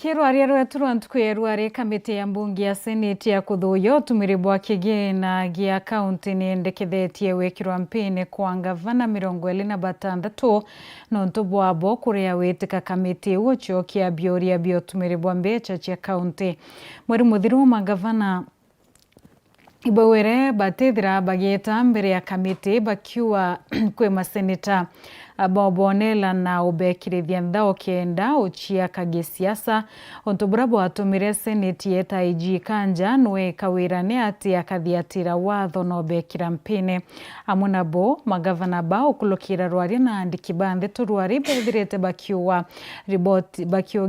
Kirwaria rwetu ntukwerware kamiti ya mbunge ya seneti ya kuthuyo tumiribwa kigina gia kaunti ni ndekethetie wekirwa mpini kwa gavana 26 nontu bwabo kuria witika kamiti ucio kia bioria bio tumiribwa mbecha cia kaunti mweri muthiru magavana ibawere batithira bageta mbere ya kamiti bakiwa kwe maseneta abobonela na ubekirithia nthao kenda uchia kagisiasa ontoburabo atumire seneti yeta IG Kanja nwe kawirane ati akathiatira watho no bekira mpine amunabo magavana ba ukulukira rwari na andiki bande turwari bethirete bakiwa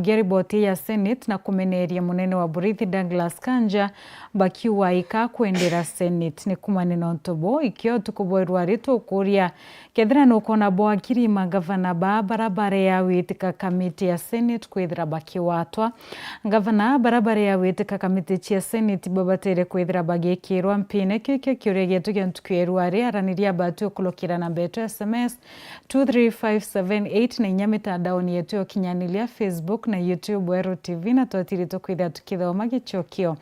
riboti ya seneti na kumeneria munene wa Burithi Douglas Kanja bakiwa ika kwendera seneti ni kumanina ontobo ikio tukubwerwari tukuria kethira nukona bwakiri magavana ba barabara ya witika kamiti ya seneti kwithira bakiwatwa gavana barabara ya witika kamiti ya seneti babatere kwithira bagikirwa mpine kikyo kiuregetu gentukwerwari araniria batu kulukira na beto SMS 23578 na inyamita daoni yetu kinyanilia Facebook na YouTube Wero TV na twatirito kwithira tukithoma gichokio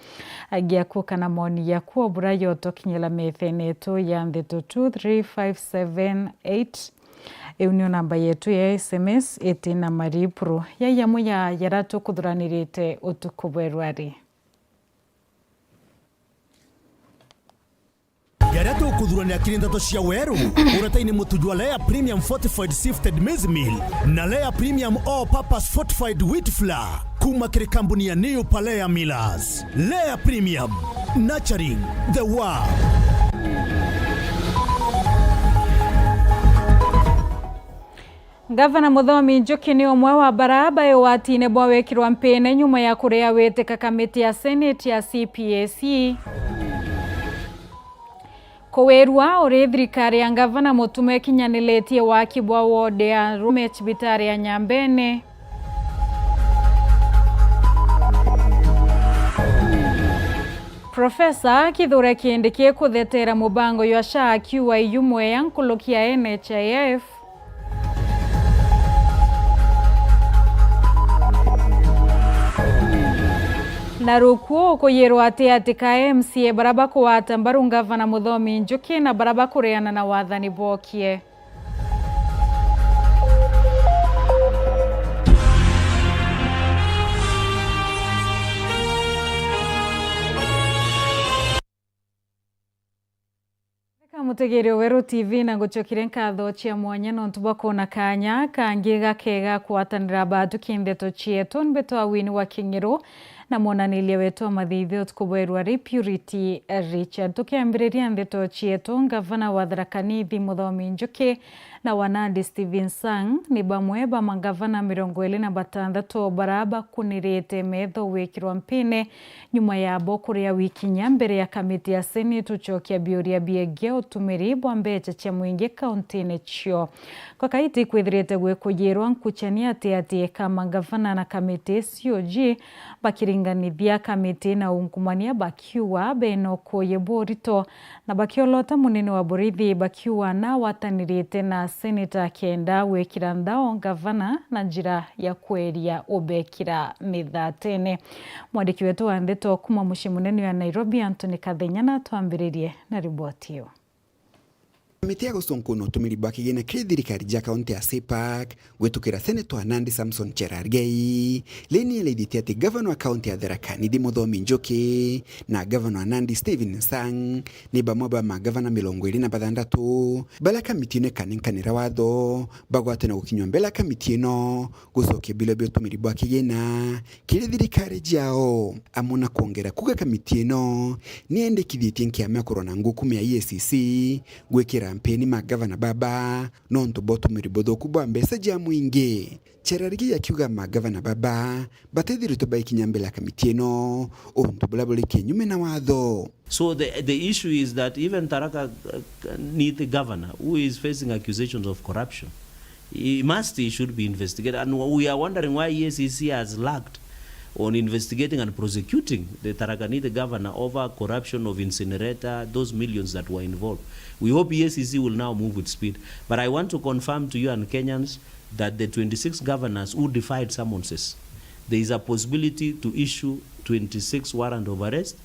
agiakuka na moni ya kuo burayo tokinyela metheneto ya ndeto 23578 Eunio namba yetu ya SMS etina maripro ya yamu ya yaratu kudhuranirite utukubwerwari. Yaratu kudhuranira kirindato cia Weru urataini mutujwa Lea Premium Fortified Sifted Maize Meal na Lea Premium All Purpose Fortified Wheat Flour kuma kiri kampuni ya New Palea Millers. Lea Premium, nurturing the world. Gavana Muthomi Njuki ni umwe wa baraba yowatine bwa wekirwa mpine nyuma ya kuria witika kamiti ya seneti ya CPAC kuwerwa uri thirikari ya gavana Mutume kinyaniletie waki bwa wode ya Rumech bitari ya Nyambene Profesa Kithure Kindiki kuthetera mubango ya SHA akiwa iyumwe ya nkulukia NHIF na rukuo kuyirwa ati KMCA baraba kuwata mbaru gavana Muthomi Njuki na baraba kureana na wathani bokie. Mutegere Wero TV na guchokire nkatho chia mwanya nontu bakona kanya kangi gakega kwatanira batu kindeto chieto nbeto awini wa Kingiro na monanilie wetu mathithio tukubwerwa Purity Richard tukiambiriria ndeto chieto gavana wa Tharaka Nithi Muthomi Njuki na wanandi Stephen Sang ni bamwe ba magavana 26 baraba kunirete metho wekirwa mpine nyuma ya bokuria wiki nyambere ya kamiti ya seneti uchokia bioria biege utumiri bwa mbecha cia mwingi kauntini cio kwa kaiti kwithirite gwikujirwa nkuchania ati kama gavana na kamiti COG bakiringanithia kamiti na unkumania bakiwa beno kuyeborito na bakiolota munene wa Burithi bakiwa na watanirite na seneta kenda wekira nthao gavana na njira ya kweria ubekira mithatene. Mwandiki wetu wa ndeto kuma mucii munene wa Nairobi Anthony Kathenyana twambiririe na riboti hiyo. Kamiti ya gusonkono tumiri bwa kigina kiri thirikari ja kaunti ya CPAC gwitukira senator Nandi Samson Cherargei leni elithite ati gavana wa kaunti ya Tharaka Nithi Muthomi Njuki na gavana wa Nandi Stephen Sang ni bamwe ba magavana 26 bala kamiti ino kaninkanira watho bagwate na gukinywa mbele kamiti ino gucokia bilo bio tumiri bwa kigina kiri thirikari jao amuna kuongera kuga kamiti ino niendekithithie nkiama korona ngukumu ya EACC gwikira mpeni magavana baba nonto botumiri bodhoku bwa mbesa ja mwingi Cherargei akiuga magavana baba batethirito baikinya mbele kamiti ino onto bulabulike nyume na watho. So the issue is that even Tharaka Nithi governor who is facing accusations of corruption, he should be investigated, and we are wondering why EACC has lacked on investigating and prosecuting the Tharaka Nithi governor over corruption of incinerator, those millions that were involved. We hope EACC will now move with speed. But I want to confirm to you and Kenyans that the 26 governors who defied summonses, there is a possibility to issue 26 warrant of arrest.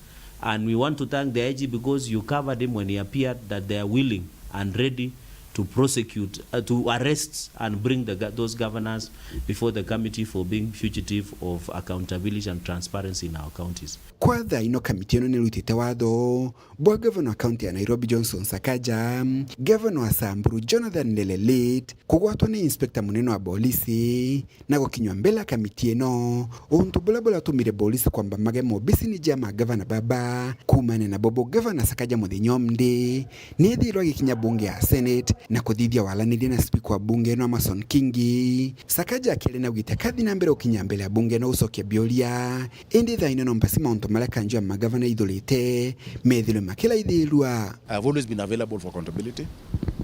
And we want to thank the IG because you covered him when he appeared that they are willing and ready to prosecute, to arrest and bring those governors before the committee for being fugitive of accountability and transparency in our counties. Kwa tha ino kamiti ino nirutite watho bwa governor wa county ya Nairobi Johnson Sakaja, governor wa Samburu Jonathan Lelelit kugwatwa ni inspector munene wa polisi na gukinywa mbele ya kamiti ino untu bulabula tumire polisi kwamba magemo bisini jama governor baba kumane na bobo governor Sakaja muthinyomde nithirwa gikinya bunge ya Senate na kuthithia walaniri na speaker wa bunge no Amason Kingi. Sakaja akele na gwita kathi na mbere ukinya mbele ya bunge no usoke bioria indi tha ino nombasi mauntu malaka njua magavana idolete methilo makila idilua. I've always been available for accountability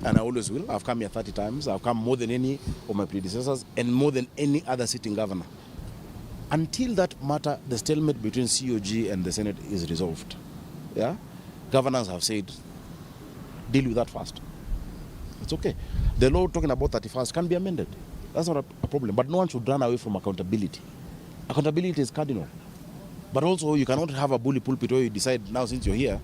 and I always will. I've come here 30 times. I've come more than any of my predecessors and more than any other sitting governor. Until that matter, the stalemate between COG and the Senate is resolved. Yeah? Governors have said, deal with that first. It's okay. The law talking about 31st can be amended. That's not a problem. But no one should run away from accountability. Accountability is cardinal. But also, you cannot have a bully pulpit where you decide now, since you're here,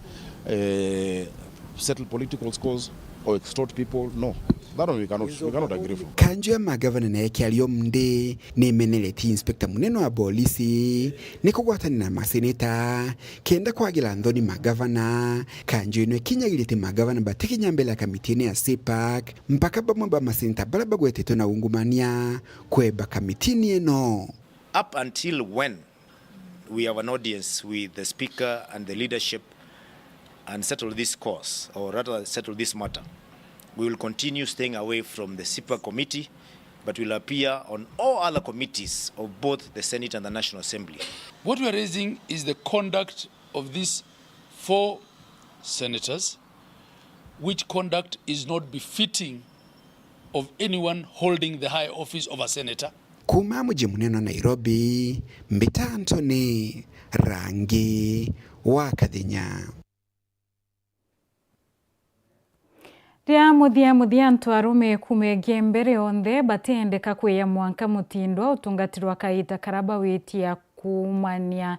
settle political scores or extort people. No, that one we cannot agree for. Kanjua magavana na yake aliyomde ni meneleti inspector muneno wa polisi ni kugwatani na maseneta kenda kwa gilandoni magavana kanjua ino kinyagiliti magavana batiki nyambele ya kamitini ya CPAC mpaka bamwamba maseneta balaba gweteto na ungumania kweba kamitini eno. Up until when we have an audience with the speaker and the leadership and settle this course, or rather settle this matter, we will continue staying away from the CPAC committee, but will appear on all other committees of both the Senate and the National Assembly. What we are raising is the conduct of these 4 senators, which conduct is not befitting of anyone holding the high office of a senator. Kuma mji muneno Nairobi, Mbita Anthony, Rangi wa Kathinya. Ria muthia ntwarume kumegie mbere onthe batendeka kwiya mwanka mutindwa utungatirwa kaita karaba witia kumania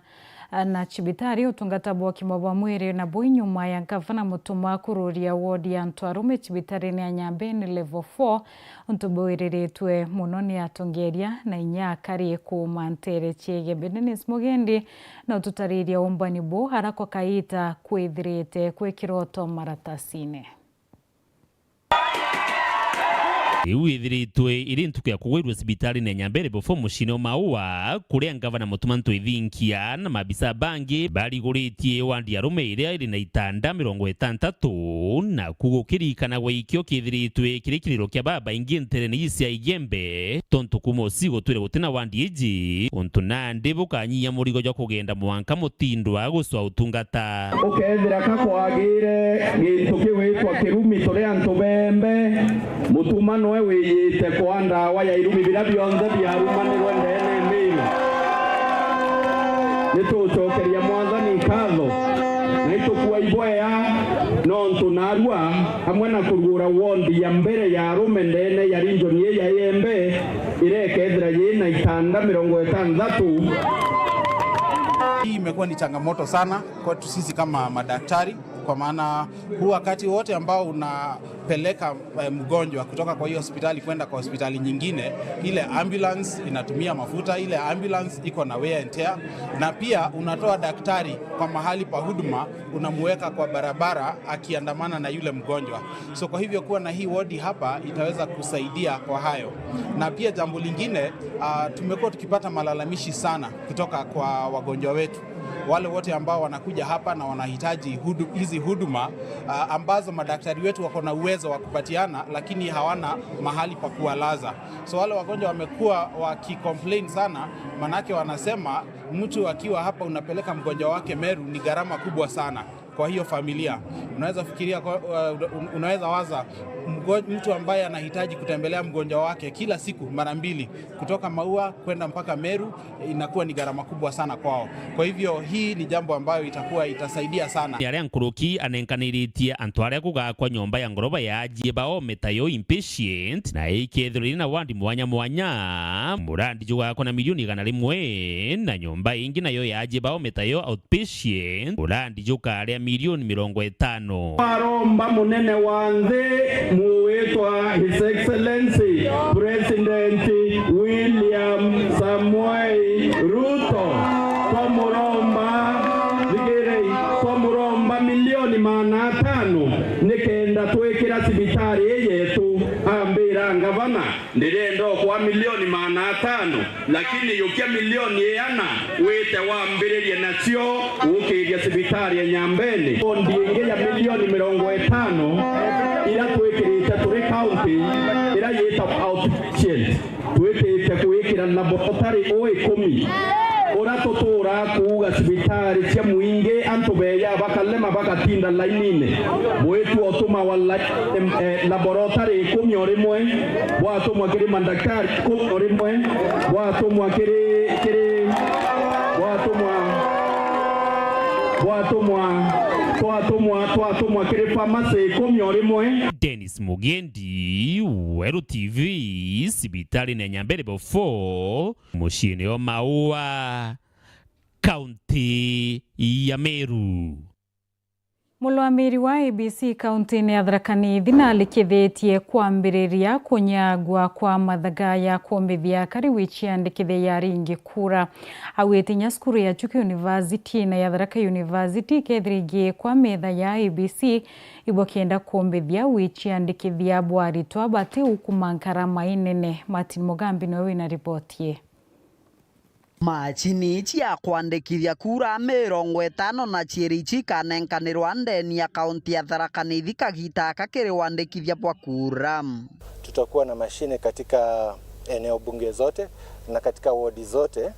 na chibitari utungatabwa kimobwa mwiri na buinyuma ya gavana mutuma kururia ward ya ntwarume chibitari ni anyambeni level 4 untubwiritwe muno ni atongeria na inyakari kumantere chege Dennis Mugendi na ututariria umbani bo harako kaita kwithirite kwekiroto maratasine. Iwithiritwe iri ntuku ya kugwirwa sibitari na nyambere bofo mushino maua kuria ngavana mutumanto ithinkia na mabisa bangi bariguritie wandi ya rume iria iri na itanda 60 na kugukirikana gwa ikio kithiritwe kirikiriro kia baba ingi ntereni isia igembe tonto kumosi gutwire gutina wandi iji untu nandi bukanyia murigo jwa kugenda mwanka mutindwa guswa utungata ukethira kakwagire gintu kiwitwa kirumi turia ntubembe mutumano wiyite kwanda waya irumi bila byonze byarumanirwe ndene mimi nitucokeria mwathani nkatho na itukuwa iboya nontu narua hamwe na kurugura wondi ya mbere ya rume ndene ya region ya Yembe irekethira yina itanda 60. Hii imekuwa ni changamoto sana kwetu sisi kama madaktari, kwa maana huu wakati wote ambao unapeleka mgonjwa kutoka kwa hiyo hospitali kwenda kwa hospitali nyingine, ile ambulance inatumia mafuta, ile ambulance iko na wear and tear, na pia unatoa daktari kwa mahali pa huduma unamuweka kwa barabara akiandamana na yule mgonjwa. So kwa hivyo kuwa na hii wodi hapa itaweza kusaidia kwa hayo. Na pia jambo lingine, tumekuwa tukipata malalamishi sana kutoka kwa wagonjwa wetu, wale wote ambao wanakuja hapa na wanahitaji hizi huduma ambazo madaktari wetu wako na uwezo wa kupatiana, lakini hawana mahali pa kuwalaza. So wale wagonjwa wamekuwa wakicomplain sana, manake wanasema mtu akiwa hapa unapeleka mgonjwa wake Meru ni gharama kubwa sana kwa hiyo familia. Unaweza fikiria, unaweza waza mtu ambaye anahitaji kutembelea mgonjwa wake kila siku mara 2 kutoka Maua kwenda mpaka Meru inakuwa ni gharama kubwa sana kwao. Kwa hivyo hii ni jambo ambayo itasaidia sana. Yale Nkuruki anenkaniritie antu aria kugakwa nyomba ya ngoroba ya Jieba Metayo Impatient na ikethiriri na wandi mwanya mwanya murandi jugakwa na milioni 100 na nyomba ingi nayo ya Jieba Metayo Outpatient murandi jukaria milioni 50. Maromba munene wanze muwetwa His Excellency President William Samuel Ruto kwa muromba milioni 500 nikenda twekera sibitari yetu ambira ngavana ndirendo kwa milioni 500 lakini yukia milioni 4 wete wambiririe nacio ukiria sibitari ya Nyambene ndiinge ya milioni 50 ila twekirite turi county ila yeta outpatient twekirite kuikira laboratory 10 uratutura kuuga sibitari cia muinge antu beya bakalema bakatinda lainine mwetu otuma wala laboratory 10 rimwe watumwa kiri mandaktari 10 rimwe watumwa kiri watumwa kiri pharmacy 10 rimwe. Dennis Mugendi, Weru TV, sibitari na Nyambere Bofo, mushini wa Maua, kaunti ya Meru. Mulwamiri wa ABC kaunti ya Tharaka Nithi nalikithitie kwambiriria kunyagwa kwa mathaga ya kuomithia kari wichiandikithia ya ringi kura awitinya skuru ya Chuka University na ya Tharaka University kethringi kwa metha ya ABC ibokienda kuomithia wichiandikithia bwaritwa bati ukumankara mainene. Martin Mugambi niwe wina ripoti. Machini cia kwandikithia kura 50 na chierichi kanenkanirwa ndeni ya kaunti ya Tharaka Nithi kagita kakiri wandikithia bwa kura. Tutakuwa na mashine katika eneo bunge zote na katika wadi zote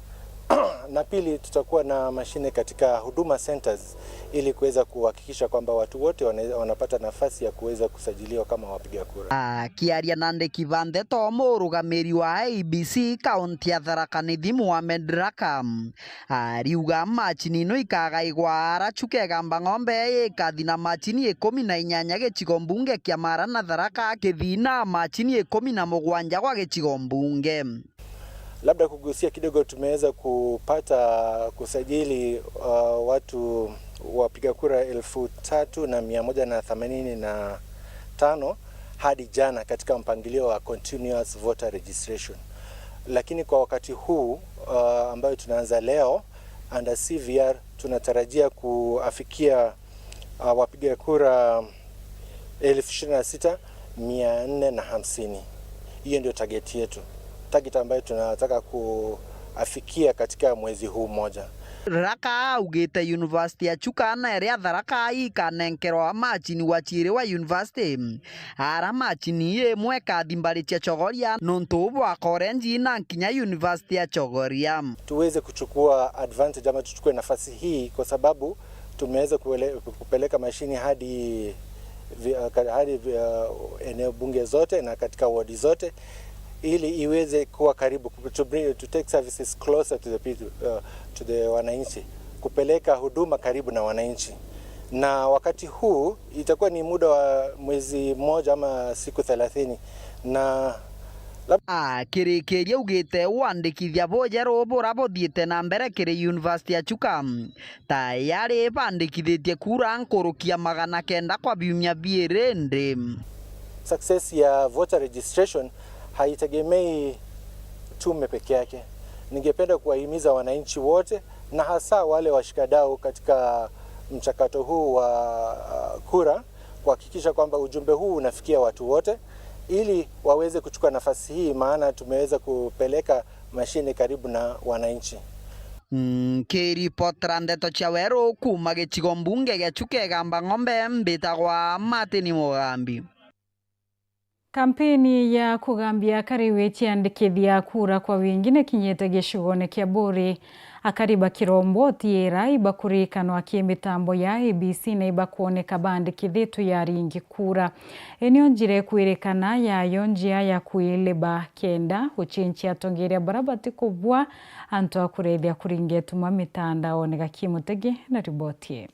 na pili tutakuwa na mashine katika huduma centers ili kuweza kuhakikisha kwamba watu wote wanapata nafasi ya kuweza kusajiliwa kama wapiga kura. Kiaria nande kivande to murugamiri wa ABC kaunti ya Tharaka Nithi Mohamed Rakam ariuga machini no ikagaigwa arachuke gamba ng'ombe ikathina machini 18 gicigo mbunge kia Mara na Tharaka kithina machini 17 kwa gicigo mbunge. Labda kugusia kidogo, tumeweza kupata kusajili watu wapiga kura 3,185 hadi jana katika mpangilio wa continuous voter registration. Lakini kwa wakati huu ambayo tunaanza leo under CVR tunatarajia kuafikia wapiga kura 26,450. Hiyo ndio target yetu. Target ambayo tunataka kuafikia katika mwezi huu mmoja. Raka ugite University ya Chuka na area Tharaka ikanenkerwa machini wachire wa university ara machini emwe kathimbari cia Chogoria nontu bwa korenji na kinya University ya Chogoria. Tuweze kuchukua advantage ama tuchukue nafasi hii kwa sababu tumeweza kupeleka mashini hadi eneo bunge zote na katika wadi zote ili iweze kuwa karibu to take services closer to the people, to the wananchi, kupeleka huduma karibu na wananchi. Na wakati huu itakuwa ni muda wa mwezi mmoja ama siku 30 na kirikiria ugite wandikithia bojero borabothiete na mbere kiri University ya Chuka tayari bandikithitie kura nkurukia 900 kwa biumia bierende. Success ya voter registration haitegemei tume peke yake. Ningependa kuwahimiza wananchi wote na hasa wale washikadau katika mchakato huu wa kura kuhakikisha kwamba ujumbe huu unafikia watu wote ili waweze kuchukua nafasi hii, maana tumeweza kupeleka mashine karibu na wananchi. Kiripotera ndeto cia Weru kuma gicigo mbunge gia Chuka gamba ng'ombe mbitagwa Martin Mugambi. Kampeni ya kugambia kariwe chiandikithia kura kwa wingine kinyete gicugone kia Buri akariba kirombo tiera iba kurikanwa mitambo ya ABC na iba kuoneka bandikithitu ya ringi kura. Eneo njire kuirekana yayo njia ya kuileba kenda uchinchi atongeria barabati kubwa anto akurethia kuringetuma mitandao nega Kimutegi na riboti.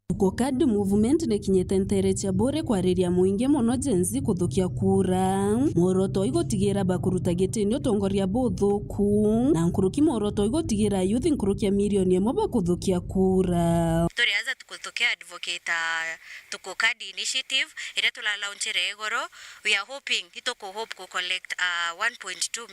Tukokadi movement ne kinyete ntere cha Buri kwariria muingi muno jenzi kuthukia kura. Moroto igotigira bakuruta gitini utongoria buthuku na nkuruki moroto igotigira youth nkurukia milioni 1 bakuthukia kura. Turiaza tukuthukia advocate Tukokadi initiative ira tula launch regoro. We are hoping itoko hope to collect 1.2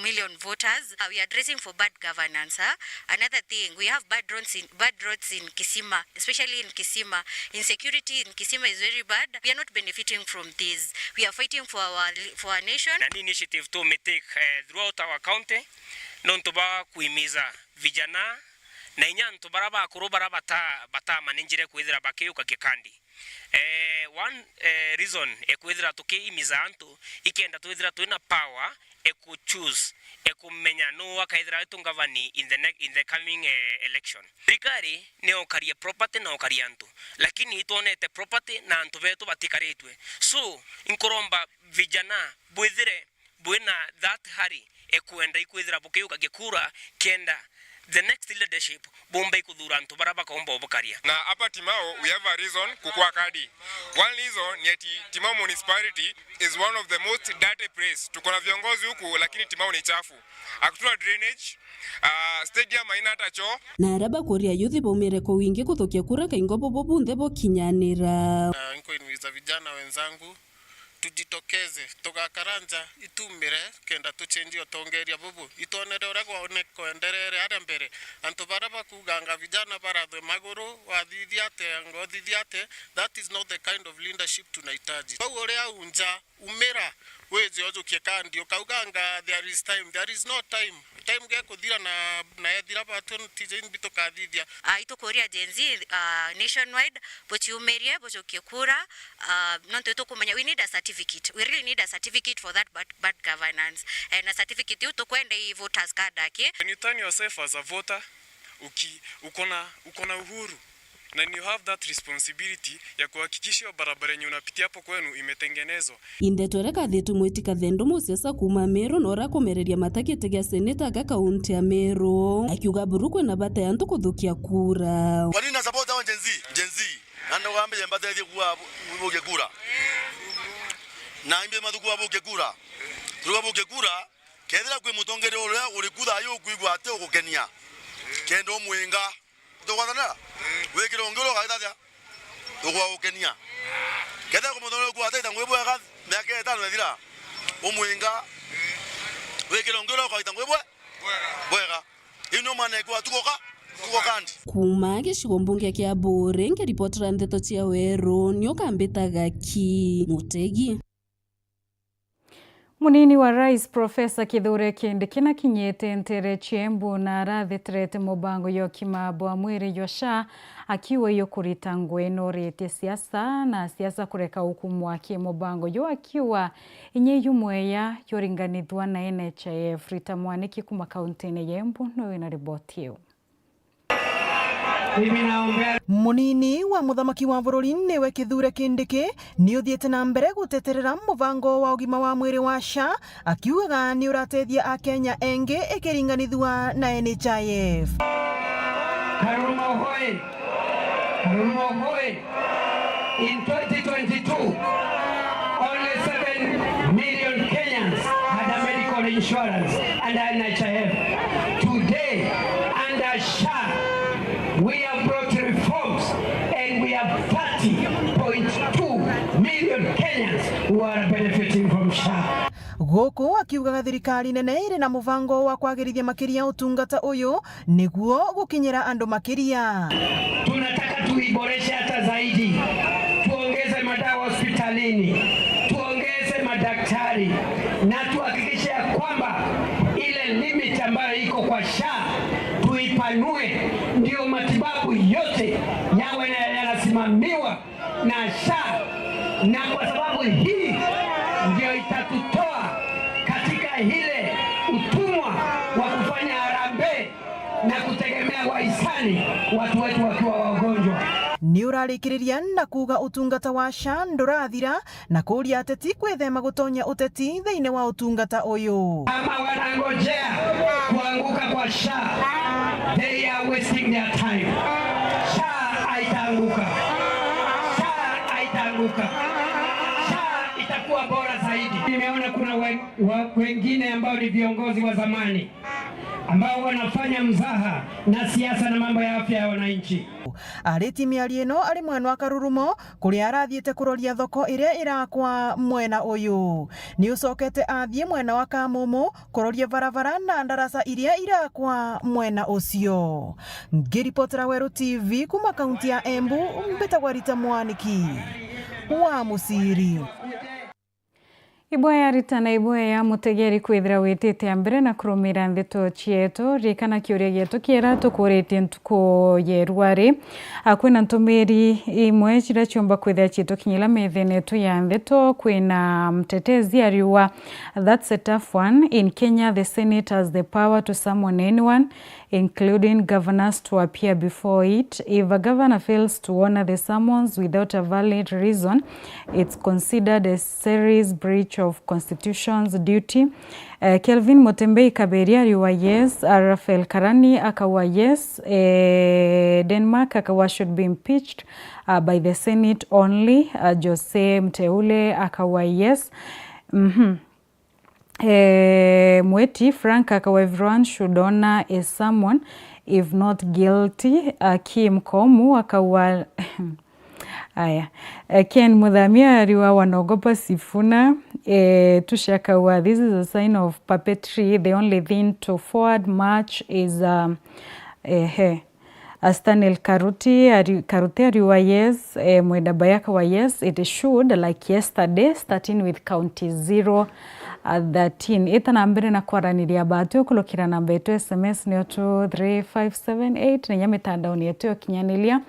million voters. We are addressing for bad governance. Another thing, we have bad roads in Kisima, especially in Kisima. Insecurity in Kisima is very bad. We are not benefiting from this. We are fighting for our nation. An initiative to take throughout our county non to ba kuimiza vijana na inyanto baraba kurubara bata manenjire kuithira bakiyuka kikandi. One reason ekuithira tukiimiza antu ikenda tuithira tuina power eku choose ekumenya no wakaithira tungavani in the coming election. Rikari ne okaria property na okaria antu lakini itonete property na antu vetu batikaritwe. So inkoromba vijana buina that hurry ekuenda ikuithira bukiyuka gikura kenda the next leadership bomba ikudhura antu baraba kaomba obukaria na hapa Timao we have a reason kukua kadi. One reason ni ati Timao municipality is one of the most dirty place. Tuko na viongozi huku lakini Timao ni chafu. Hakuna drainage, stadium haina hata choo. Na araba kuria youth bomere ko wingi kuthukia kura kaingobo bobunthe bokinyanira. Niko inwiza vijana wenzangu tujitokeze tugakaranja itumire kenda tuchenjio tongeria bubu itonere ora kwa enderere ara mbere antu baraba kuganga vijana barathe maguru wathithiate ngothithiate. That is not the kind of leadership tunahitaji. Kwa ore unja umera wezi ojukie kandi ukaganga there is no time ge kuthira na ethira batu tije mbito kathithia itokoria jenzi nationwide bochiumerie bochokie kura nonto tokumenya we need a certificate. We really need a certificate for that bad governance and a certificate you to kwenda I voters card yake. When you turn yourself as a voter ukona uhuru na you have that responsibility ya kuhakikisha barabara yenye unapitia hapo kwenu imetengenezwa. Indetwereka thitu mwitika thendo musiasa kuma Meru nora komereria matakete gya seneta ga kaunti ya Meru akiuga burukwe na bata yantu kuthukia kura. Kwa nini na support wa Gen Z ando gambe yambate thi kuwa buge kura na imbe mathuku buge kura turuga buge kura kethira kwi mutongere uria uri kutha yo kuigwa ate ugukenia kendo mwinga tukwathana wikiro ngiro gaithathia tukwa ugukenia kethira kumutongere ku ate ngwibwega miaka 5 ethira umwinga wikiro ngiro gaitha ngwibwega ino mane kwa tukoka kuma gicigo mbunge kia Buri ngiripotera ndeto cia Weru niokambitaga Kimutegi. Munini wa Rais Profesa Kithure Kindiki na kinyete ntere chiembu na rathitrete mubango yo kimabwa mwiri yosha akiwa yo kurita ngweno rete siasa na siasa kureka hukumu wake mubango yo akiwa inye yumweya yoringanithwa na NHIF Rita Mwaniki kuma kauntini Embu no ina riboti yo. Munini wa muthamaki wa bururi niwe Kithure Kindiki ni uthiete na mbere guteterera mubango wa ugima wa mwiri wa SHA akiugaga ni uratethia akenya engi ikiringanithwa na NHIF. Karumo hoi. In 2022 only 7 million Kenyans had a medical insurance under NHIF. Today under SHA we have brought reforms and we have 30.2 million Kenyans who are benefiting from SHA. Goko akiugaga thirikari nene iri na mubango wa kwagirithia makiria utungata uyu niguo gukinyira andu makiria. Tunataka tuiboreshe hata zaidi. Tuongeze madawa hospitalini, tuongeze madaktari na tuhakikishe kwamba ile limit ambayo iko kwa SHA tuipanue ndio matibabu yote yawe yanasimamiwa na SHA, na kwa sababu hii ya wahisani watu wetu wakiwa wagonjwa. Ni urarikiriria na kuga utungata wa SHA ndurathira na kuria ateti kwithema gutonya uteti thiini wa utungata uyu. Kama wanangojea kuanguka kwa SHA, they are wasting their time. SHA haitaanguka. SHA haitaanguka. SHA itakuwa bora zaidi. Nimeona kuna wengine ambao ni viongozi wa zamani ambao wanafanya mzaha na siasa na mambo ya afya ya wananchi. Ariti miarieno ari mwena wa Karurumo kuria arathiete kuroria thoko iria irakwa mwena uyu. Ni ucokete athie mwena wa Kamumu kuroria barabara na ndaraca iria irakwa mwena ucio. Ngiripotera Weru TV kuma kaunti ya Embu, mbetagwa Rita Mwaniki wa Musiri. Iboya ritana iboya mutegeri kwithira witite ambere na kurumira ndeto chieto rikana kiuria gietu kiera tukurite ntuko yerwari akwina ntumiri imwe chira chomba kwithira chieto kinyila methene tu ya ndeto kwina mtetezi ariwa. That's a tough one. In Kenya, the Senate has the power to summon anyone, including governors, to appear before it. If a governor fails to honor the summons without a valid reason, it's considered a serious breach of Constitution's duty. Kelvin Motembei Kaberia ariwa yes, Rafael Karani akawa yes, Denmark akawa should be impeached by the Senate only. Jose Mteule akawa yes. Mweti Frank akawa everyone should honor a someone if not guilty. Kim Komu akawa aya. Ken Mudhamia ariwa wanogopa Sifuna. Tusha akawa this is a sign of puppetry. The only thing to forward march is Stanel Karuti ariwa yes. Mweda Bayaka wa yes. It should like yesterday starting with county 0 13. Ita nambere na kwaraniria batu kulukira namba yetu SMS ni 23578 na nyame tandaoni yetu ya kinyanilia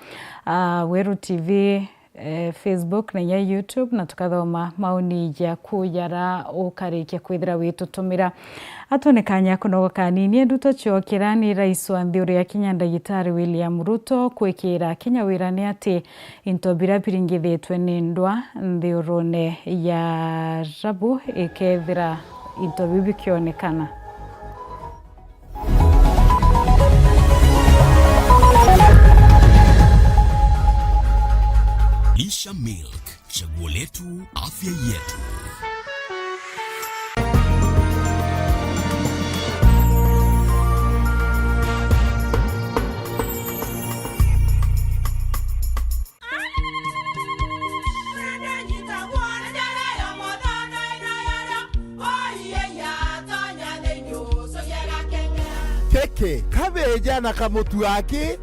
Weru TV Facebook na ya YouTube na tukathoma maoni ya kujara ukarikia kwithira witutumira atonekanya kunogo kanini enduto chokira ni rais wa Nthuri ya Kenya Ndagitari William Ruto kwikira Kenya wirane ati intobira piringithetwe ni ndwa nthurune ya rabu ikethira intobibi kionekana. Lisha Milk, chaguo letu, afya yetu. Keke, kabeja na kamutu wake?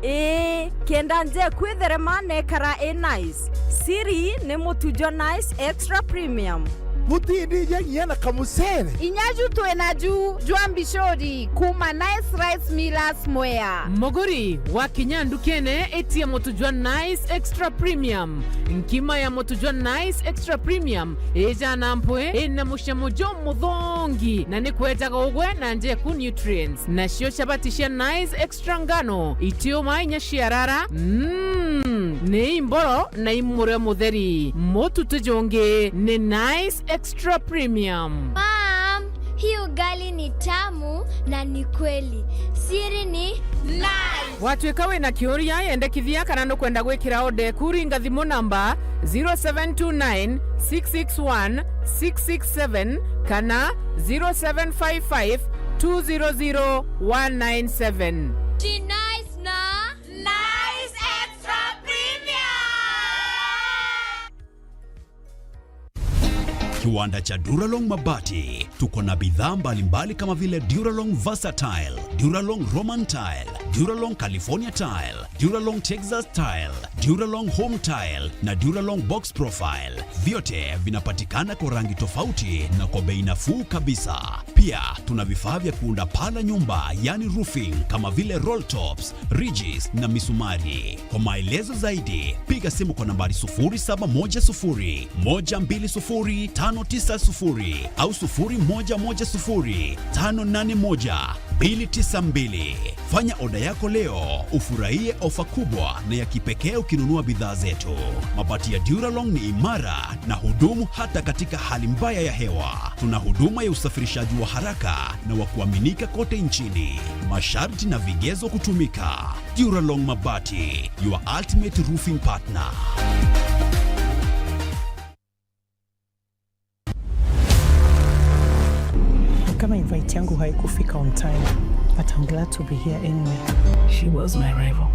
Kenda nje kwitherema nekara nice. Siri ne mutujo nice extra premium. Mutindi nyangia na kamusere. Inyaju tuenaju juambishori kuma nice rice millers mwea. Moguri wa kinyandu kene etia motujwa nice extra premium. Nkima ya motujwa nice extra premium eja nampwe ena mushamujo mudhongi na nikweta gogwe na nje ku nutrients na shio shabatisha nice extra ngano itio mainya shiarara ne imboro na imure mutheri motu tujonge ne nice extra premium. Mom, hii ugali ni tamu na ni kweli. Siri ni nice. Watu ikawe na kioria yendekithia kana no kwenda gwikira ode kuringa thimu namba 0729 661 667 kana 0755 200 197. Nice na nice extra premium. Kiwanda cha Duralong Mabati. Tuko na bidhaa mbalimbali kama vile Duralong Versatile, Duralong Roman Tile, Duralong California Tile, Duralong Texas Tile, Duralong Home Tile na Duralong Box Profile. Vyote vinapatikana kwa rangi tofauti na kwa bei nafuu kabisa. Pia tuna vifaa vya kuunda paa la nyumba, yani roofing, kama vile roll tops, ridges na misumari. Kwa maelezo zaidi, piga simu kwa nambari 0710 120 590 au 0110 581 292. Fanya oda yako leo ufurahie ofa kubwa na ya kipekee ukinunua bidhaa zetu. Mabati ya Duralong ni imara na hudumu hata katika hali mbaya ya hewa. Tuna huduma ya usafirishaji wa haraka na wa kuaminika kote nchini. Masharti na vigezo kutumika. Duralong Mabati, your ultimate roofing partner. Kama invite yangu haikufika on time, but I'm glad to be here anyway. She was my rival,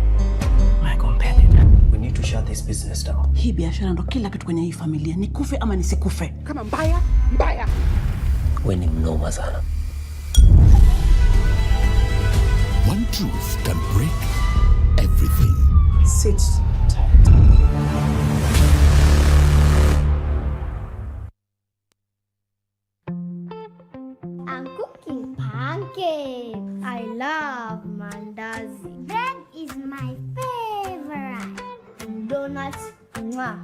my competitor. We need to shut this business down. Hii biashara ndo kila kitu kwenye hii familia, nikufe ama nisikufe. Kama mbaya. Wewe ni mnoma sana. One truth can break everything. Sit tight. I'm cooking pancakes. I love mandazi. Bread is my favorite. Donuts, mwah.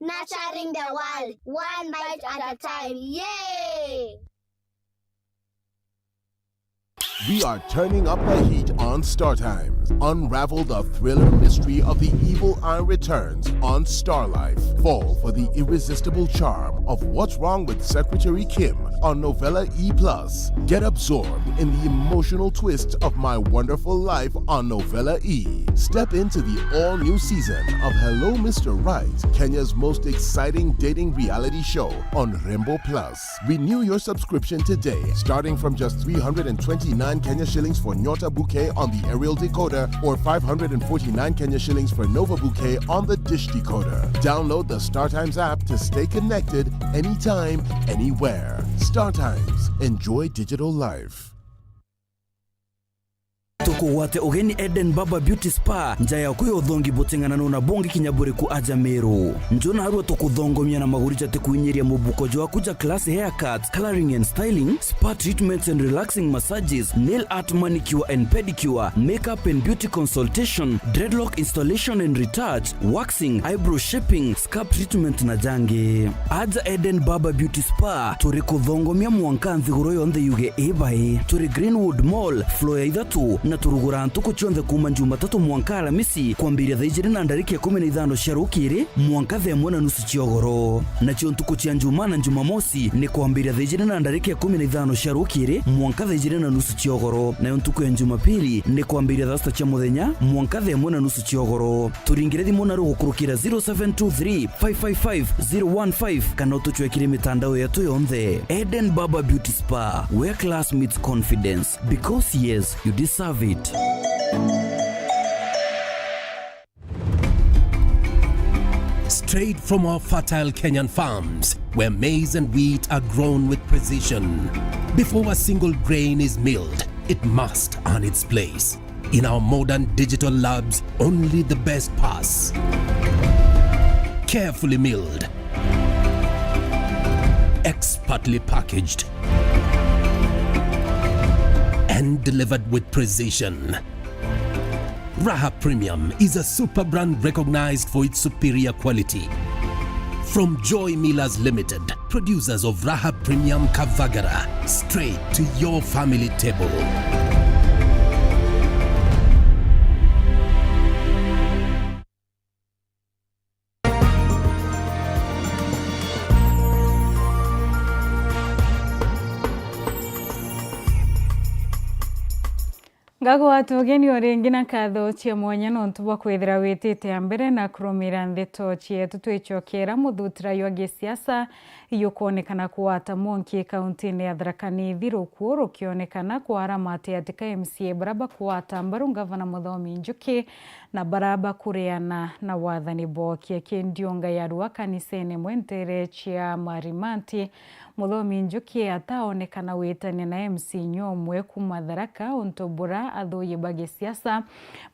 Nurturing the world, one bite at a time. Yay! We are turning up the heat on Star Times. Unravel the thriller mystery of the evil eye returns on Star Life. Fall for the irresistible charm of What's Wrong with Secretary Kim on Novella E+. Get absorbed in the emotional twist of My Wonderful Life on Novella E. Step into the all-new season of Hello Mr. Right, Kenya's most exciting dating reality show on Rainbow Plus. Renew your subscription today, starting from just 329 Kenya shillings for Nyota Bouquet on the aerial decoder or 549 Kenya shillings for Nova Bouquet on the dish decoder. Download the StarTimes app to stay connected anytime, anywhere. StarTimes. Enjoy digital life. Toko wate ogeni Eden Baba Beauty Spa njaya kuyo thongi botengana nuna bongi kinyabure ku aja meru njona harua toko thongo miana maguricha te kuinyeria mubuko joa kuja class haircuts, coloring and styling, spa treatments and relaxing massages, nail art, manicure and pedicure, makeup and beauty consultation, dreadlock installation and retouch, waxing, eyebrow shaping, scalp treatment na jange. Aja Eden Baba Beauty Spa turi kuthongo mia muanka nthiguro yonthe yuge ebae turi Greenwood Mall floor ya ithatu na turugura ntuko chonde kuma Jumatatu mwanka Alamisi kwambiria thaijiri na ndariki ya 15 cia rukiri mwanka the mwana nusu ciogoro na cio ntuko cia Njuma na Jumamosi ni kwambiria thaijiri na ndariki ya 15 cia rukiri mwanka thaijiri na nusu ciogoro na ntuko ya Jumapili ni kwambiria thasta cia muthenya mwanka the mwana nusu ciogoro turingire thimu na rugukurukira 0723 555 015 kana utuchwekire mitandao yetu yonthe. Eden Baba Beauty Spa, where class meets confidence, because yes, you deserve it. Straight from our fertile Kenyan farms, where maize and wheat are grown with precision. Before a single grain is milled, it must earn its place. In our modern digital labs, only the best pass. Carefully milled, expertly packaged, and delivered with precision. Raha Premium is a super brand recognized for its superior quality. From Joy Millers Limited, producers of Raha Premium Kavagara, straight to your family table. Gago watu geni orengi na katho cia mwanya no ntuba kwithira witite ambere na kurumira ndeto cietu twichokera muthutira yo gisiasa yukuonekana kuwata Monki kaunti ya Tharaka Nithi rukuo rukionekana kwaramate atika MCA baraba kuwata mbaru gavana Muthomi Njuki na baraba kureana na wathani bokie kindionga yarua kanisene mwentere chia Marimanti. Muthomi Njuki ataonekana witania na MC Nyomwe kuma Tharaka ontobura athuye bage siasa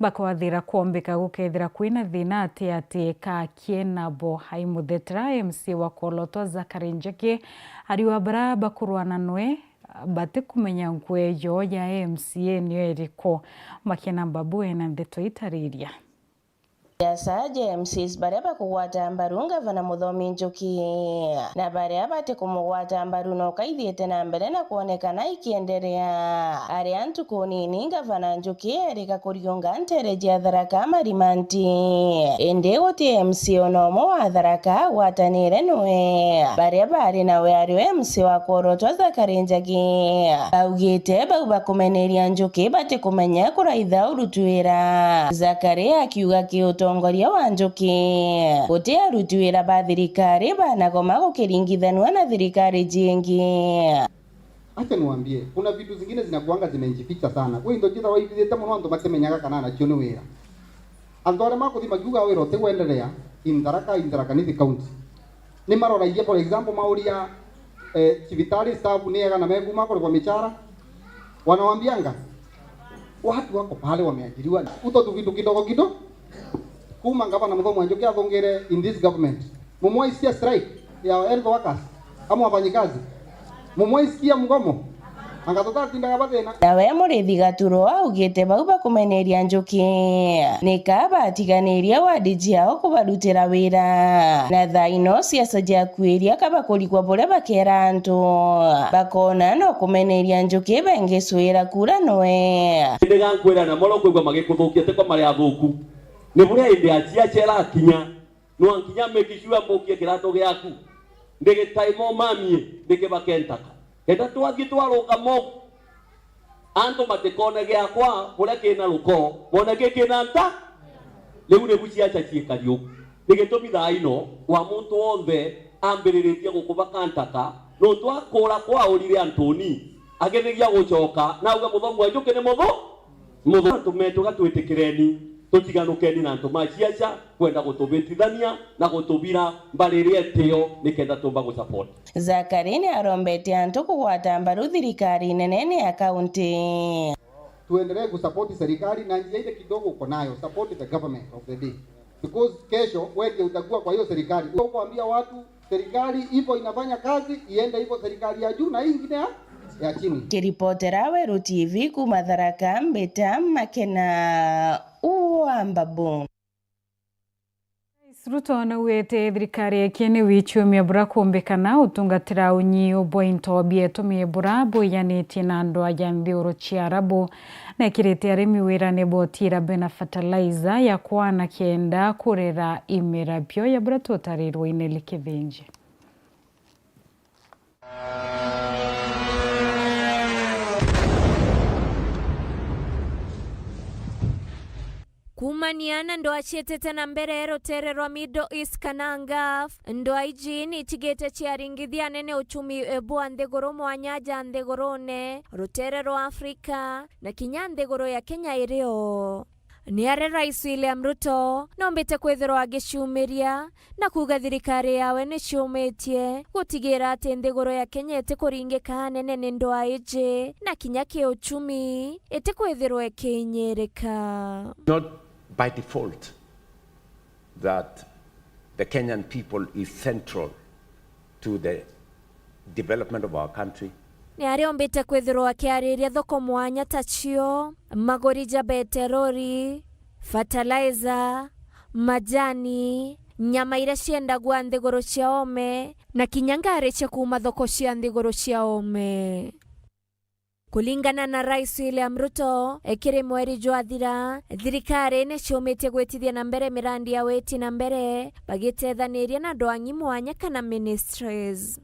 bakwathira kuombeka gukethira kwina thina ati kakienabo haimuthetera MC wa Kolotwa Zakari Njagi ariwa baraba kurwana nwe bate kumenya nkweyo ya MCA niyo eriko makena mbabu na ndeto itariria Yasaje MCs bareba kuwata mbaru gavana Muthomi Njuki na bareba te kumuwata mbaru no kaithiete na mbere na kuonekana ikiendelea ari antu kunini gavana Njuki erika kurionga ntereji ya Tharaka Marimanti ende goti MC onomo wa Tharaka watanire nwe bareba ari nawe ari MC wa Kolotwa Zakari Njagi augite bauba kumeneria Njuki bate kumenya kuraitha urutwira Zakari akiuga kiuto ngoria wa Njuki gute arutwira ba thirikari banagoma gukiringithanwa na thirikari jingi. Acha niwaambie kuna vitu zingine zinakuanga zimejificha sana. Wewe ndio jitha waithite muno ndo matemenyaga kana na kio ni wira. Andore makuthi magiuga wira te gwenderea in Tharaka Nithi county. Ni maroragia for example mauria civitali staff ni ega na meguma kwa michara. Wanawaambianga watu wako pale wameajiriwa uto tu vitu kidogo kidogo. Kuma gavana Muthomi Njuki athongere in this government. Mumwaisikia strike ya health workers ama wafanyikazi. Mumwaisikia mgomo. Angatota tindaga bathena. Nawe murithi Gaturo augite bauba kumeneria Njuki nika batiganiria wadiji yao kubarutira wira na thaino siasa jakwiria kaba kulikwa bore bakera antu bakona no kumeneria Njuki bengeswira kura noe ndiga nkwira na moro kwigwa magikuthukiete kwa mari athuku ni buria inde achia chera kinya no ankinya mekishua mbokie kirato gyaku ndege taimo mamie ndege bakentaka eta twathi twaruka mo anto matekone gyakwa buria kina ruko bona kina nta lebu ne bucia chachieka rio ndege tobitha ino wa muntu wothe ambiriritie gukubakantaka no twakura kwa urire Antoni agenegia gucoka na uga Muthomi Njuki ni mutho tumeto gatwitikireni tutiganukeni na ntumaciaca kwenda gutubitithania na gutubira mbariri etio nikenda tumba gusupport. Zakari ni arombete antu kugwata mbaru thirikari nene ya kaunti. Tuendelee kusupport serikali na njia ile kidogo uko nayo, support the government of the day, because kesho wewe utakuwa kwa hiyo serikali kuambia watu serikali ipo inafanya kazi, iende hivyo serikali ya juu na hii nyingine ya chini. Kiripotera Weru TV kuma Tharaka Mbeta makena uambabu. Ruto na wete thirikari kene wichumia bura kumbekana utungatira unyi obointo bieto miebura boyaniti na ndo ajambi urochiarabu na kirete aremi wira nebotira bena fertilizer ya kwana kienda kurera imirabyo ya bura totarirwa inelikivenje. Kumaniana ndo achietete na mbere rotererwa Middle East kanangaf ndo aijini itigete chiaringithia nene uchumi ebua nthegoro mwanyaja nthegorone rotererwa Afrika na kinya nthegoro ya Kenya irio. Ni are Rais William Ruto nombete kwethirwa agishumiria na kuga thirikari yawe ni shumetie gutigira ati nthiguru ya Kenya iti kuringika nene ni ndo aije na kinya ki uchumi iti kwethirwa kinyereka. Not by default that the Kenyan people is central to the development of our country. Ni ariombete kwethirwa akiariria thoko mwanya tachio magori ja beterori fertilizer majani nyama ira ciendagwa nthiguru cia ome na kinyangari cia kuma thoko cia nthiguru cia ome. Kulingana na Rais William Ruto ekire mweri jwathira thirikari ni ciumitie gwitithia na mbere mirandi ya weti na mbere bagitethaniria na ndwangi mwanya kana ministries.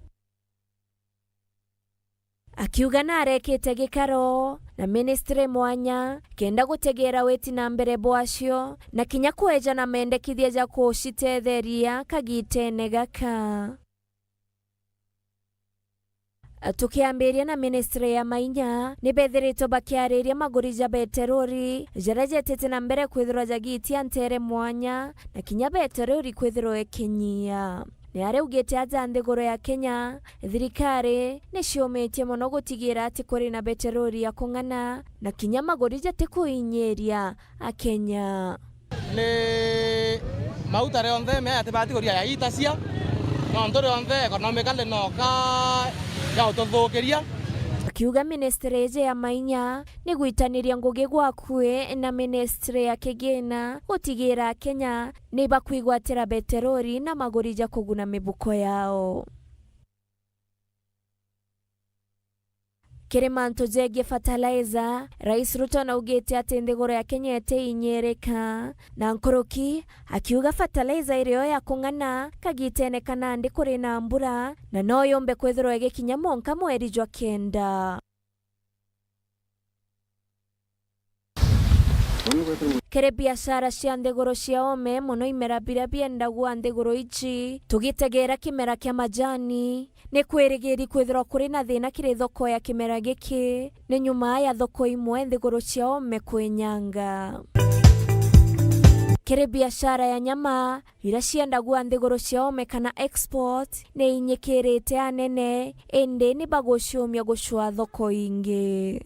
Akiuga na arekete gikaro na ministry mwanya kenda gutegera weti na mbere bwacio na kinya kweja na mendekithia ja kucitetheria kagitene gaka. tukiambiria na ministry ya mainya ni bethirito bakiariria maguri ja beterori jara jetete na mbere kwithirwa jagitia ntere mwanya na kinya beterori kwithirwa ekinyia ni are ugete aja nthiguru ya Kenya thirikari ni ciometie muno gutigira ati kuri na beterori ya kung'ana na kinya maguri jate kuinyeria a Kenya ni mauta reonthe me ati bati kuria ya itacia no ndore onthe economically no ka ya utothukiria akiuga ministry ya mainya ni gwitaniria ngugi gwakue na ministry ya kigina gutigira Kenya ni bakwigwatira beterori na maguri ja kuguna mibuko yao. Kirimanto jege fertilizer Rais Ruto na ugete ati nthiguru ya Kenya ete inyereka na nkoroki akiuga fertilizer irio ya kung'ana kagitenekana ndi kuri na mbura na no yombe kwithirwa igikinya monka mweri jwa kenda. Kere biashara cia nthiguru cia ome muno imera biria biendagua nthiguru ici tugitegera kimera kia majani ni kwirigiri kwithirwa kuri na thina kiri thoko ya kimera giki ni nyuma ya thoko imwe nthiguru cia ome kwenyanga. Kere biashara ya nyama ira ciendagua nthiguru cia ome kana export ni inyikirite anene indi ni baguciumia gucua thoko ingi.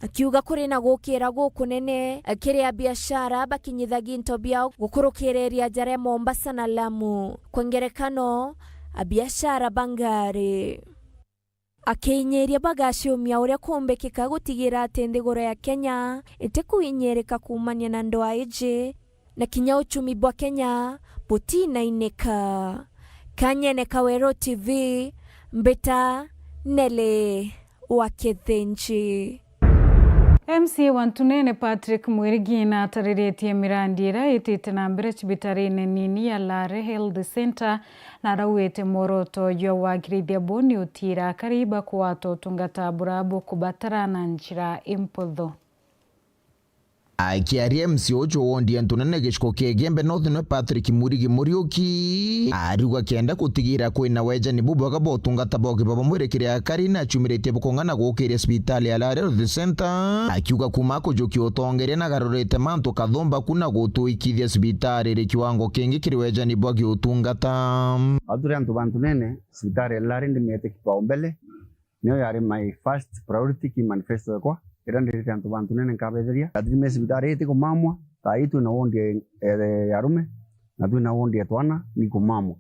Akiuga kuri na gukira gukunene akiria biashara bakinyithagia into biao gukurukireria jare Mombasa na Lamu kwa ngerekano biashara Bangari akinyeria bagaciumia uria kumbekika gutigira ati nthiguru ya Kenya ite kuinyereka kumania na ndoa iji na kinya uchumi bwa Kenya butina ineka. Kanyene Kawero TV Mbita Nele wa Kithenji. MC Wantunene Patrick Mwirigina atariretie mirandira itite na mbere cibitarine nini ya Lare Health Center na rawete moroto yo wagirithia boni utira kariba kuwato tungata burabu kubatarana nchira impotho. Akiaria MC Ocho wondi Antunene giciko kegembe Northern Patrick Mwirigi Muriuki ariuga kenda kutigira kwina weja ni bubaga botungata boge baba mwerekere akari na chumirete bukongana gukire hospitali ya Lare Health Center akiuga kumako joki otongere na garorete manto kathomba kuna gutuikithia hospitali ri kiwango kingi kiri weja ni boge utungata adure antu Antunene hospitali ya Lare ndimete kipaumbele niyo yari my first priority ki manifesto kwa irandire antu Antunene nkabethiria adrime hospitali ite kumamwa taitu na wondi yarume na tu na wondi etwana ni kumamwa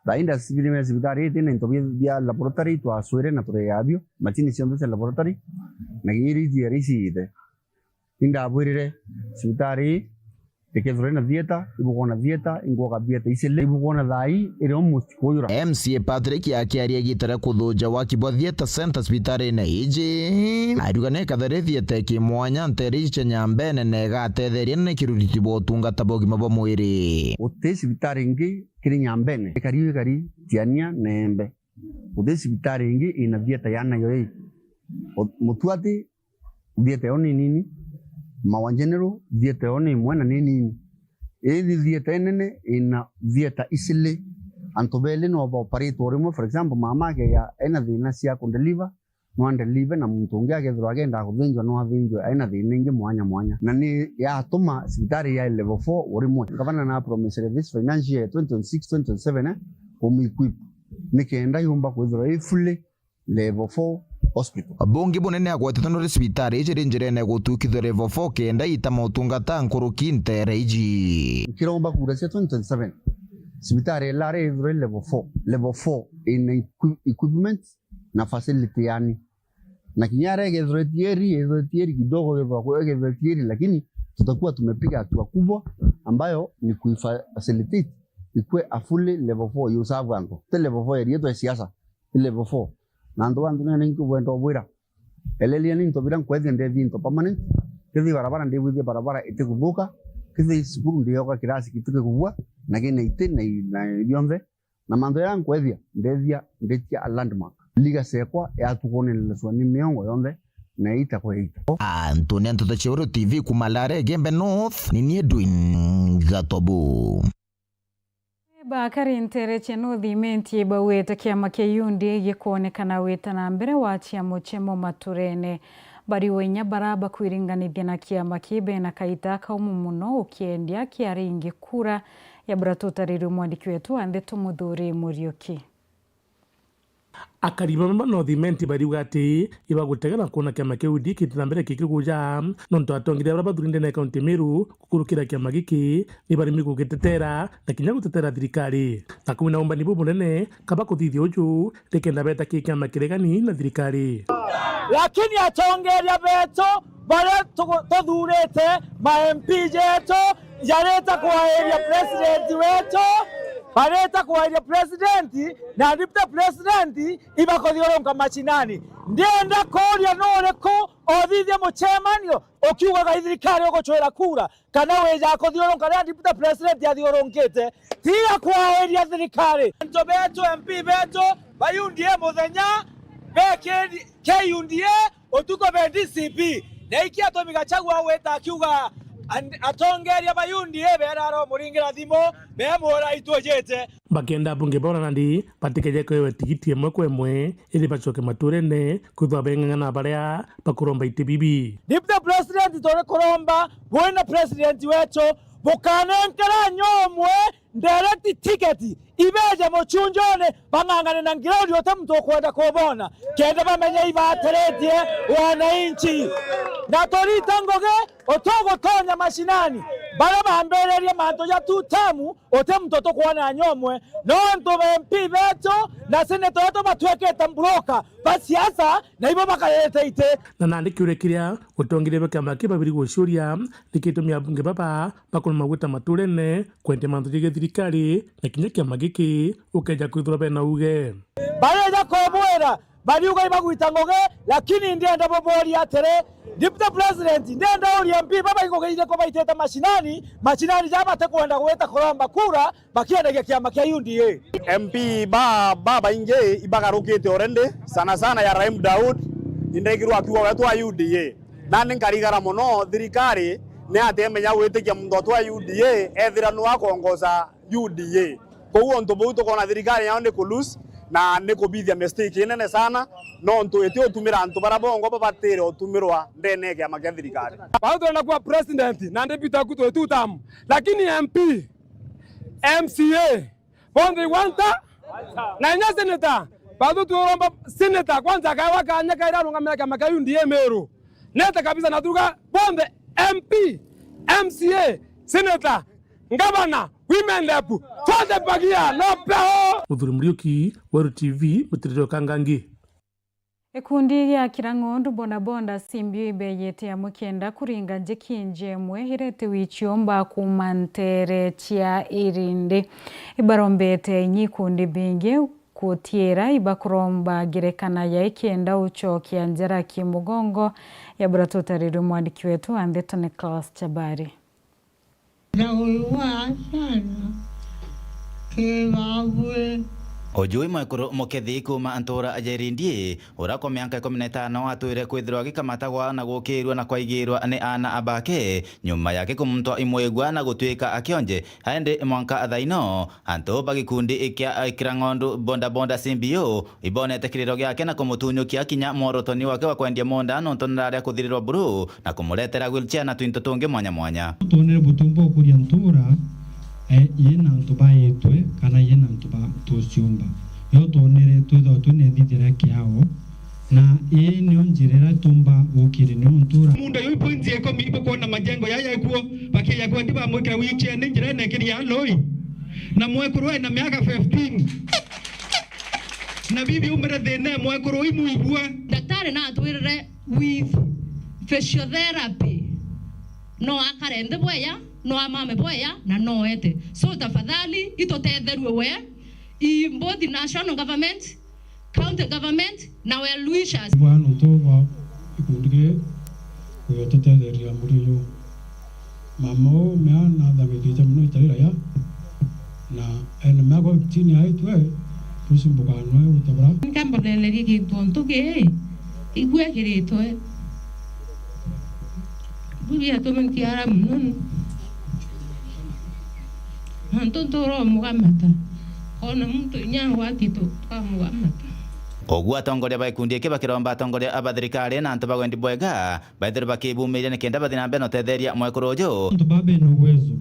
dainda sibirime hospitali ite na into bia laboratory to aswere na tore yabio machini ciondo laboratory na giri diarisi ite inda abwirire hospitali tekevurena dieta ibugona dieta ingoga dieta isele ibugona dai ire almost koyura. MC Patrick akiaria gitara kuthuja wakibwa dieta center hospitali na iji ariuga ne kathare dieta ki mwanya nteri nyambene ne gatetheria ne kiruriti botungata bogima bo mwiri ote hospitali ngi kiri nyambene kari tiania nembe ote hospitali ngi ina dieta yana yoyi mutuati dieta oni nini mawanjenero dieta one mwana nini edi dieta nene ina dieta isile antobele no ba operator mo for example mama ke ya ena dina sia kundeliva no andeliva na mtungi ake droagenda kuvinjwa no avinjwa aina dinenge mwanya na ni ya toma hospitali ya level 4 orimo gavana na promise this financial year 2026 2027 equip nikenda yumba kwithira fully level 4 hospital. Bongi bonene agwatete no hospitali ije njirene gutukithio level 4 kenda ita motungata nkuruki ntere iji kiromba kurasia 2027 hospitali Lare level 4 in equipment na facility yani na kinyare gezretieri kidogo kwa gezretieri lakini tutakuwa tumepiga hatua kubwa ambayo ni kuifacilitate ikue a fully level 4 you serve anto level 4 yetu ya siasa level 4 na ndo Antunene nki wendo bwira elelia ni ntobira kwezi ndevi into permanent kithi barabara ndevi barabara itikubuka kithi sukuru ndio kwa kirasi kituke kubwa na gene ite na yombe na mando ya kwezi ndevia ndetia a landmark liga sekwa ya tukone leswa ni miongo yombe na ita kwa ita Antonio Ntotachero TV kumalare Gembe North ni Edwin Gatobu. Bakari Ntere cheno thimenti baweta kiama kiyundi gikuonekana wetana mbere wa chiamo chemo maturene bari wenya baraba kwiringanithia na kiama kibe na kaita kaumu muno ukiendia kiaringi kura ya Bratutariri mwandiki wetu Andeto Muthuri Muriuki. Akariba no thimenti bari ugati iba gutegana kuona kiama kiu dikitira mbere kikiguja nonto atongire baraba durinde na kaunti Meru kukurukira kiama giki ni bari migu gitetera na kinya gutetera thirikari na kumina umba nibu munene kaba kuthithia uju rekenda beta kiama kiregani na thirikari lakini atongeria beto bare tuthurite ma MP jeto yareta kuaeria president wetu bareta kuaeria president na deputy president ibakothioronka machinani ndienda koria noreko othithia muchemanio ukiugaga thirikari ugochwera kura kana weja kothioronka na deputy president athioronkete tiga kuaeria thirikari nto beto MP beto bayundie muthenya beke KUNDA otuko be DCP na ikia to migachagwa weta akiuga atongeria bayundi beraro muringira thimo memora itwojete bakenda bunge bona nandi patikeje ko tigiti emwe kwemwe ili bachoke maturene kuthwa bengana baria bakuromba itibibi deputy president tore kuromba bwana president wetu bukanenkera nyomwe direct ticket ibeje muchunjone bangangane na ngirori yote mtu kwenda kubona kenda bamenye ibateretie wananchi na torita ngoge otogo tonya mashinani bara bambererie manto ya tutemu ote mtoto kuona nyomwe no ndo MP beto na senator wetu batweke tambroka basiasa na ibo bakaleta ite na nandi kurekiria utongire bakama kibabiri gushuria nikitumia bunge baba bakoma maguta maturene kwente manto ya thirikari na kinya kia magiki ukeja kwithura bena uge bareja kobwera bari uga ibagwita ngoge lakini ndienda bobori atere deputy president ndienda uri MP baba igogeire ko baiteta machinani jaba te kwenda gweta kuramba kura bakiendagia kiama kia UNDA MP baba inge ibagarukite orende sana ya Rahim Daud indegirwa akiwa wetu wa UDA nani nkarigara muno thirikari ne atemenya gwitikia mundoto wa UDA ethira no akongoza UDA koguo ntobo tukona thirikari yao ni kulus na nikubithia mistake nene sana no ntu eti otumira antu barabongo babatire otumirwa ndene kiama kia thirikari bado tunakuwa president na deputy kuto tutam lakini MP MCA bonde wanta na nya senator bado tuomba senator kwanza kawa kanya kaira rungamira kiama kia UNDA Meru neta kabisa na turuka bonde MP MCA senator ngabana women rep twende bagia no peo Muthuri Muriuki Weru TV mutiriro kangangi Ekundi ya Kirang'ondu bonabonda simbio ibeyete ya mukenda kuringa njekinje mwe hirete wichiomba kumantere chia irinde ibarombete nyikundi bingi kutiera ibakuromba gerekana ya ikienda uchokia njera kimugongo ya Bratutariri mwandiki wetu Andeto Nicholas Chabari na uiwa sana kebabwe Ojui mwekuru mukethi kuma antura ajerindie ura kwa miaka 15 atwire kwithirwa gikamatagwa na gukirwa na kwaigirwa ni ana abake nyuma yake kumtwa imwegwa na gutwika akionje haende mwanka athaino anto bagikundi ikia Kirang'ondu bonda simbio ibonete kiriro gyake na kumutunyukia kinya morotoni wake wa kwendia monda nonto ndaria kuthirirwa buru na kumuletera wheelchair na twinto tungi mwanya tonere butumbo kuri antura yena ntuba yetwe kana yena ntuba tusiumba yo tonere twitho tunethithira kiao na ni onjirira tumba ukiri ni ntura munda yo pointi eko mipo kona majengo yaya ekuo bakia kwa ndiba mweka wheelchair ni njira nekiri ya loi na mwekuru na miaka 15 na bibi umere thene mwekuru imuibua daktari na atwirire with physiotherapy no akarende boya no amame boya na no ete so tafadhali itotetherwe we I both the national government county government na well wishers bwana toba ikundige kuyotetheria muriyo mamo meana dhamiri jamno itarira ya na ene mago chini aitwe tusimbugano utabra kamboleleri kintu ke igwe kirito bibi atomen kiara mnon Ntotoro mugamata. Ona mtu nyango atito kwa mugamata. Ogua tongoria ba ikundi ke bakiromba tongoria abathirikari na antu bagwendi bwega baithire bakibumiria ni kenda bathina mbeno tetheria mwekurojo antu babe na uwezo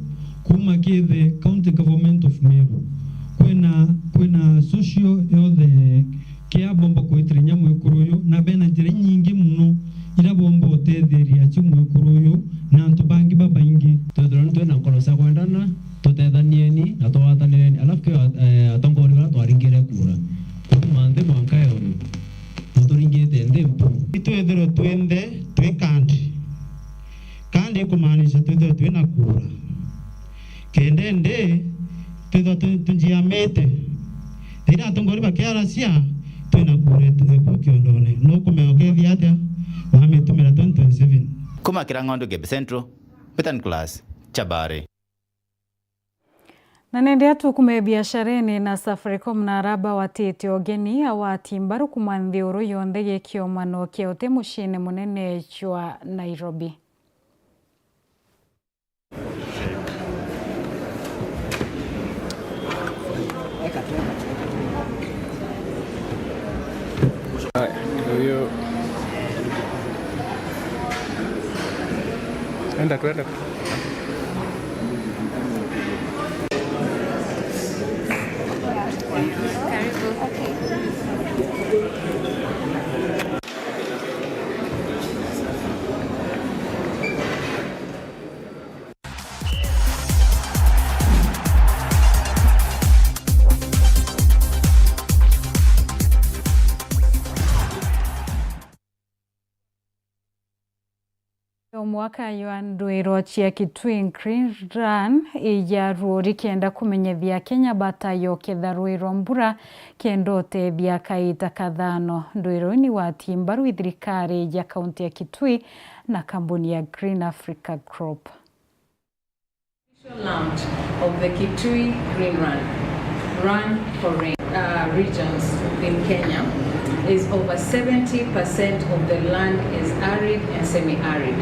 kuma kithe county government of Meru kwena social yothe kia bomba kwitirinya mwekuroyo na bena njira nyingi muno ira bomba utetheria chi mwekuroyo na antu bangi babaingi twethron na nkorosa kwendana tutethanieni na twatanireni alafu atongori wala twaringire kura mande mwankayo muturingite ndempo twethero twende twikandi kandi kumaanisha twethero twina kura kendende twethero tunjiamete thira atongori bakiaracia twina kura tuthepo kiondone no kumeokethia atia wametumira 2027 kuma Kirangondo Gebe Central Petan Class Chabare. Na nendea tukume biashareni na Safaricom na araba watete ogeni awatimbaru kumanthiuru yonthe gikiomano kiote mushine munene chwa Nairobi. Huyo enda tuende. Mwaka yuandwiro chia Kitui Green Run iya ruori kienda kumenyethia Kenya batayo ketharwiro mbura kendote bia kaita kathano ndwiro ni watimbaru thirikari ya kaunti ya Kitui na kampuni ya Green Africa Group. Launch of the Kitui Green Run for Rain regions in Kenya is over 70% of the land is arid and semi-arid.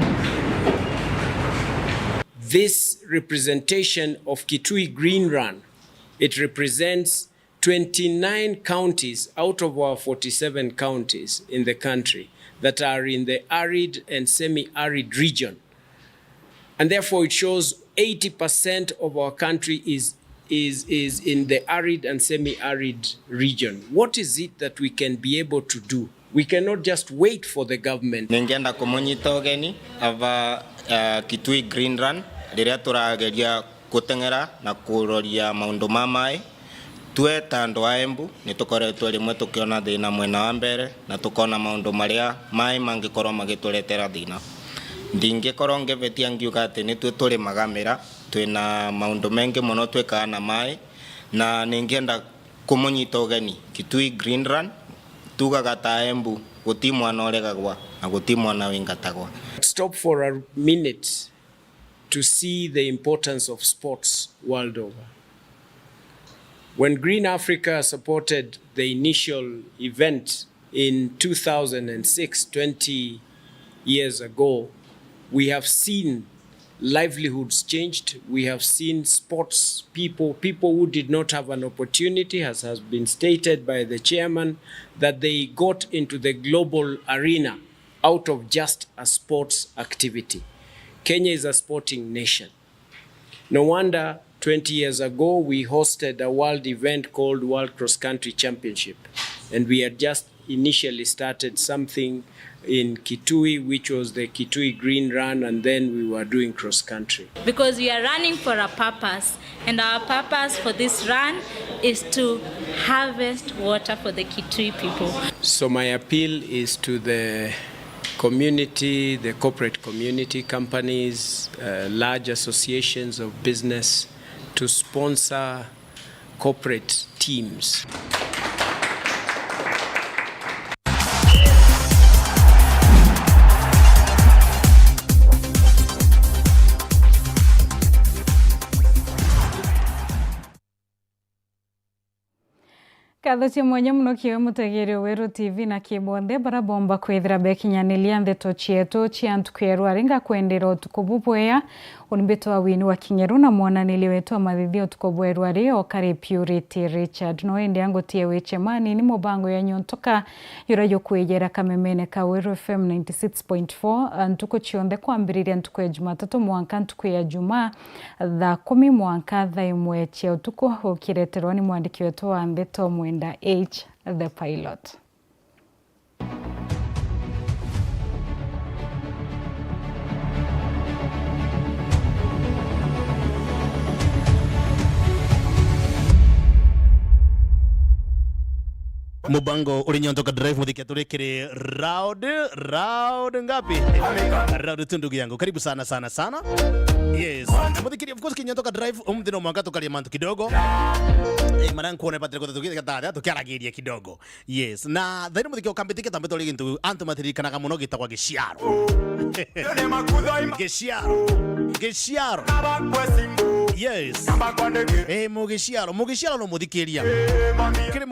This representation of Kitui Green Run, it represents 29 counties out of our 47 counties in the country that are in the arid and semi-arid region. And therefore it shows 80% of our country is in the arid and semi-arid region. What is it that we can be able to do? We cannot just wait for the government. Ningeenda kumunyita ugeni ava Kitui Green Run riria turageria gutengera na kuroria maundu ma mai twe tando a Embu ni tukoretwo rimwe tukiona thina mwena wa mbere na tukona maundu maria mai mangikorwo magituretera thina ndingikorwo ngevetia ngiuga ati ni twe turi magamira twina maundu mengi muno twikaga na mai na ningienda kumunyita ugeni Kitui Green Run tugaga ta Embu guti mwana oregagwa na guti mwana wingatagwa. Stop for a minute to see the importance of sports world over. When Green Africa supported the initial event in 2006, 20 years ago, we have seen livelihoods changed. We have seen sports people who did not have an opportunity, as has been stated by the chairman, that they got into the global arena out of just a sports activity. Kenya is a sporting nation. No wonder 20 years ago we hosted a world event called World Cross Country Championship. And we had just initially started something in Kitui, which was the Kitui Green Run, and then we were doing cross country. Because we are running for a purpose, and our purpose for this run is to harvest water for the Kitui people. So my appeal is to the community, the corporate community, companies, large associations of business to sponsor corporate teams. ngatho cia mwanya muno kiwe mutegerio Weru TV na kibonde barabomba kwithira bekinyanilia ndeto chietu chia ntukweru aringa kwendera utuko bubwea unimbeto wa wini wa Kingeru na mwananili wetu wa mathithio utuko bweru ari okari Purity Richard no ende yango tie weche mani ni mobango ya nyontoka yura yokwejera kamemene ka Weru FM 96.4 ntuko chionde kwambiriria ntuko ya Jumatatu mwanka ntuko ya Jumaa thaa 10 mwanka thaa 1 chia utuko ukireterwa ni mwandiki wetu wa ndeto Mwenda H the pilot. Mubango ulinyontoka drive mudhikia turekere round ngapi? Round tu ndugu yangu. Karibu sana. Yes. Mudhikia of course kinyontoka drive umdino mwanga tukalia mantu kidogo. Maran kuone patre ko tukia katada tukiaragiria kidogo. Yes. Na dhaino mudhikia ukambitike tambeto ligintu antu matirikana kama muno gitagwa Geshiaro. Geshiaro. Yes. Mugeshiaro no mudhikiria. Kire